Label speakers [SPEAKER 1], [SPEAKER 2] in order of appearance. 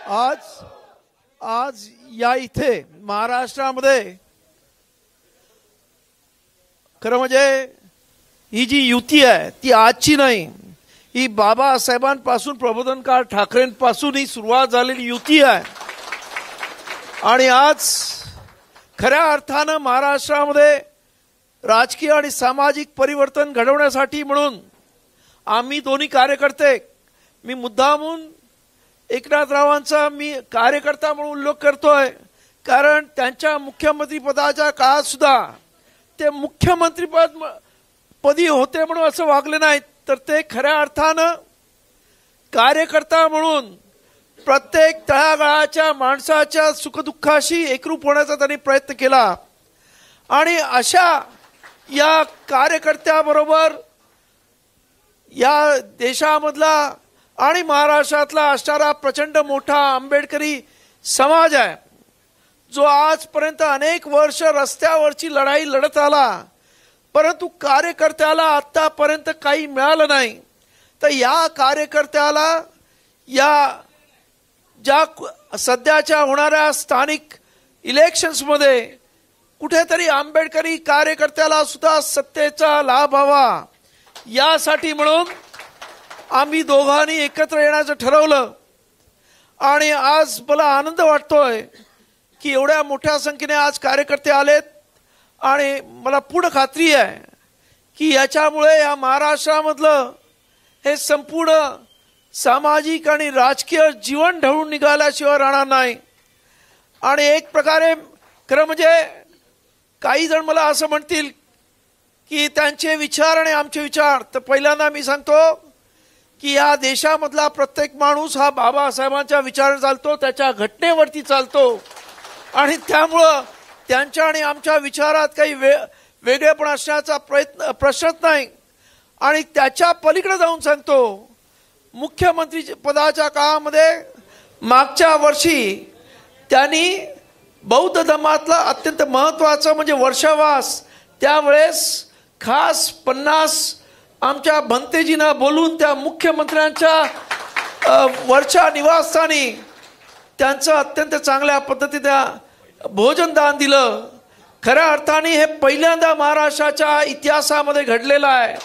[SPEAKER 1] आज आज या इथे महाराष्ट्रामध्ये खरं म्हणजे ही जी युती आहे ती आजची नाही, ही बाबासाहेबांपासून प्रबोधनकार ठाकरेंपासून ही सुरुवात झालेली युती आहे. आणि आज खऱ्या अर्थानं महाराष्ट्रामध्ये राजकीय आणि सामाजिक परिवर्तन घडवण्यासाठी म्हणून आम्ही दोन्ही कार्यकर्ते, मी मुद्दामून एकनाथरावांचा मी कार्यकर्ता म्हणून उल्लेख करतोय, कारण त्यांच्या मुख्यमंत्रीपदाच्या काळात सुद्धा ते मुख्यमंत्रीपदी होते म्हणून असं वागले नाहीत, तर ते खऱ्या अर्थानं कार्यकर्ता म्हणून प्रत्येक तळागाळाच्या माणसाच्या सुखदुःखाशी एकरूप होण्याचा त्यांनी प्रयत्न केला. आणि अशा या कार्यकर्त्याबरोबर या देशामधला आणि महाराष्ट्रातला असणारा प्रचंड मोठा आंबेडकरी समाज आहे, जो आजपर्यंत अनेक वर्ष रस्त्यावरची लढाई लढत आला, परंतु कार्यकर्त्याला आतापर्यंत काही मिळालं नाही. तर या कार्यकर्त्याला या ज्या सध्याच्या होणाऱ्या स्थानिक इलेक्शन्समध्ये कुठेतरी आंबेडकरी कार्यकर्त्याला सुद्धा सत्तेचा लाभ व्हावा, यासाठी म्हणून आम्ही दोघांनी एकत्र येण्याचं ठरवलं. आणि आज मला आनंद वाटतोय की एवढ्या मोठ्या संख्येने आज कार्यकर्ते आलेत. आणि मला पूर्ण खात्री आहे की याच्यामुळे या महाराष्ट्रामधलं हे संपूर्ण सामाजिक आणि राजकीय जीवन ढळून निघाल्याशिवाय राहणार नाही. आणि एक प्रकारे खरं म्हणजे काही जण मला असं म्हणतील की त्यांचे विचार आणि आमचे विचार, तर पहिल्यांदा मी सांगतो की या देशामधला प्रत्येक माणूस हा बाबासाहेबांच्या विचाराने चालतो, त्याच्या घटनेवरती चालतो. आणि त्यामुळं त्यांच्या आणि आमच्या विचारात काही वेगळेपण असण्याचा प्रश्नच नाही. आणि त्याच्या पलीकडे जाऊन सांगतो, मुख्यमंत्री पदाच्या काळामध्ये मागच्या वर्षी त्यांनी बौद्ध धर्मातला अत्यंत महत्त्वाचं म्हणजे वर्षावास, त्यावेळेस खास 50 आमच्या भंतेजींना बोलून त्या मुख्यमंत्र्यांच्या वरच्या निवासस्थानी त्यांचं अत्यंत चांगल्या पद्धतीने भोजनदान दिलं. खऱ्या अर्थाने हे पहिल्यांदा महाराष्ट्राच्या इतिहासामध्ये घडलेलं आहे.